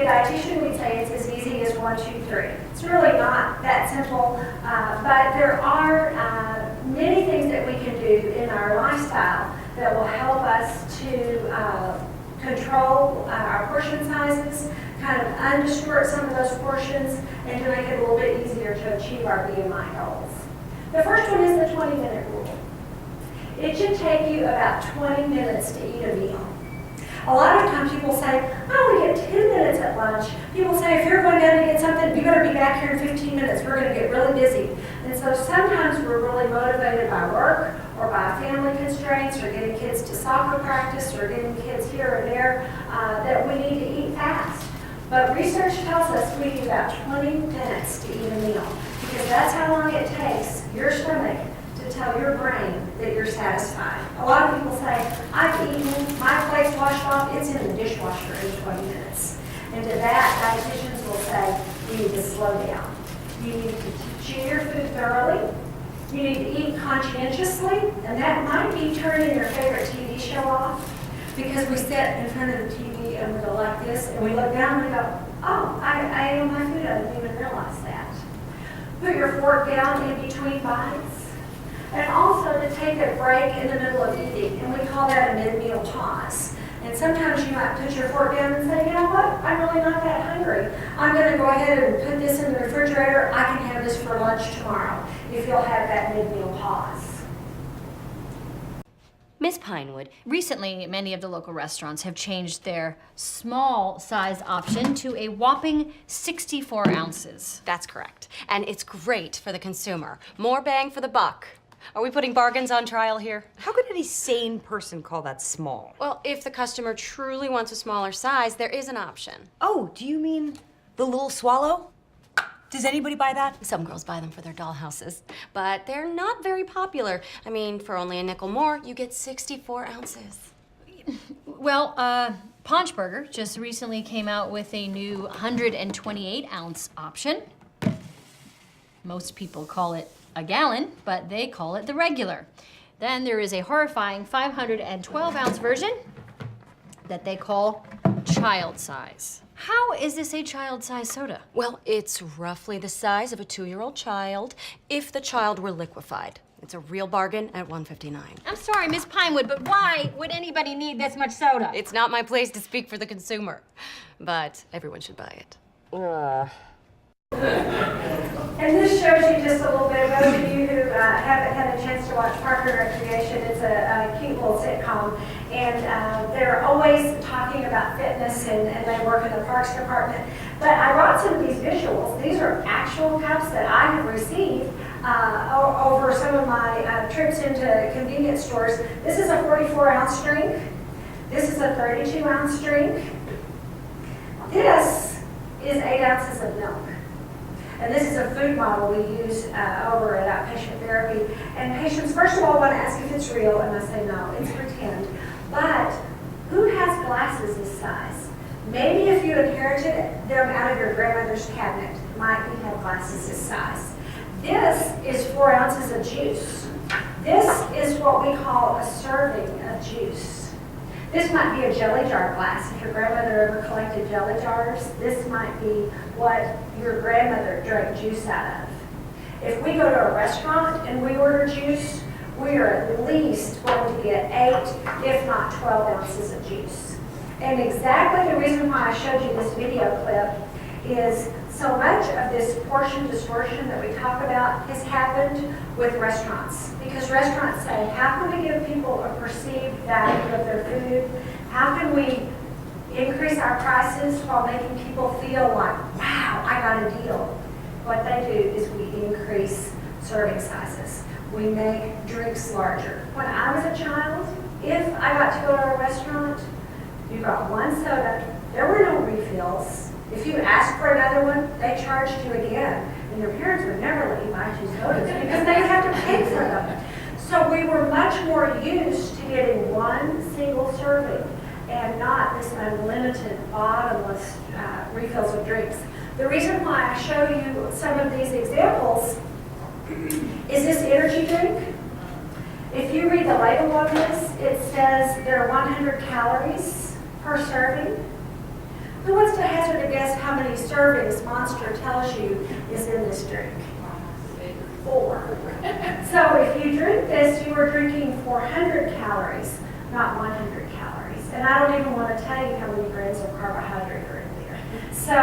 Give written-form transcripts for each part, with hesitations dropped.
dietitian, we'd say it's as easy as 1, 2, 3. It's really not that simple, but there are many things that we can do in our lifestyle that will help us to control our portion sizes, kind of undistort some of those portions, and to make it a little bit easier to achieve our BMI goals. The first one is the 20-minute rule. It should take you about 20 minutes to eat a meal. A lot of times people say, I only get 10 minutes at lunch. People say, if you're going down to get something, you better be back here in 15 minutes. We're going to get really busy. And so sometimes we're really motivated by work or by family constraints or getting kids to soccer practice or getting kids here or there that we need to eat fast. But research tells us we need about 20 minutes to eat a meal because that's how long it takes your stomach to tell your brain that you're satisfied. A lot of people say, I've eaten, my plate's washed off, it's in the dishwasher in 20 minutes. And to that, dietitians will say, you need to slow down. You need to chew your food thoroughly. You need to eat conscientiously, and that might be turning your favorite TV show off because we sit in front of the TV and we go like this, and we look down and we go, oh, I ate my food, I didn't even realize that. Put your fork down in between bites. And also to take a break in the middle of eating, and we call that a mid-meal pause. And sometimes you might put your fork down and say, you know what, I'm really not that hungry. I'm going to go ahead and put this in the refrigerator. I can have this for lunch tomorrow, if you'll have that mid-meal pause. Ms. Pinewood, recently many of the local restaurants have changed their small size option to a whopping 64 ounces. That's correct. And it's great for the consumer. More bang for the buck. Are we putting bargains on trial here? How could any sane person call that small? Well, if the customer truly wants a smaller size, there is an option. Oh, do you mean the little swallow? Does anybody buy that? Some girls buy them for their dollhouses, but they're not very popular. I mean, for only a nickel more, you get 64 ounces. Well, Paunchburger just recently came out with a new 128 ounce option. Most people call it a gallon, but they call it the regular. Then there is a horrifying 512 ounce version that they call child size. How is this a child size soda? Well, it's roughly the size of a 2-year-old child if the child were liquefied. It's a real bargain at $1.59. I'm sorry, Miss Pinewood, but why would anybody need this much soda? It's not my place to speak for the consumer, but everyone should buy it. And this shows you just a little bit, those of you who haven't had a chance to watch Park and Recreation, it's a cute little sitcom, and they're always talking about fitness, and they work in the Parks Department. But I brought some of these visuals. These are actual cups that I have received over some of my trips into convenience stores. This is a 44-ounce drink. This is a 32-ounce drink. This is 8 ounces of milk. And this is a food model we use over at Outpatient Therapy. And patients, first of all, want to ask if it's real, and I say no, it's pretend. But who has glasses this size? Maybe if you inherited them out of your grandmother's cabinet, might you have glasses this size. This is 4 ounces of juice. This is what we call a serving of juice. This might be a jelly jar glass. If your grandmother ever collected jelly jars, this might be what your grandmother drank juice out of. If we go to a restaurant and we order juice, we are at least going to get 8, if not 12 ounces of juice. And exactly the reason why I showed you this video clip is so much of this portion distortion that we talk about has happened with restaurants. Because restaurants say, how can we give people a perceived value of their food? How can we increase our prices while making people feel like, wow, I got a deal? What they do is we increase serving sizes. We make drinks larger. When I was a child, if I got to go to a restaurant, you got one soda, there were no refills. If you asked for another one, they charged you again. And your parents would never let you buy 2 sodas because they would have to pay for them. So we were much more used to getting one single serving and not this unlimited, bottomless refills of drinks. The reason why I show you some of these examples is this energy drink. If you read the label on this, it says there are 100 calories per serving. Who wants to hazard a guess how many servings Monster tells you is in this drink? 4. So if you drink this, you are drinking 400 calories, not 100 calories. And I don't even want to tell you how many grams of carbohydrate are in there. So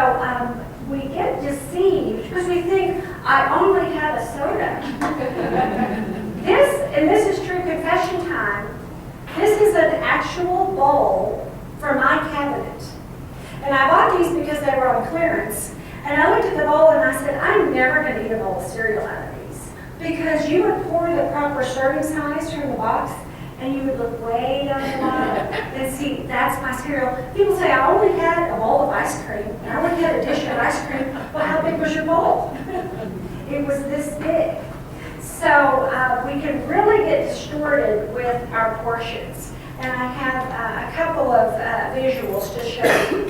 we get deceived because we think, I only have a soda. This is true confession time. This is an actual bowl from my cabinet. And I bought these because they were on clearance. And I looked at the bowl and I said, I'm never going to eat a bowl of cereal out of these. Because you would pour the proper serving size from the box and you would look way down the bottom and see, that's my cereal. People say, I only had a bowl of ice cream. I only had a dish of ice cream. Well, how big was your bowl? It was this big. So we can really get distorted with our portions. And I have a couple of visuals to show you.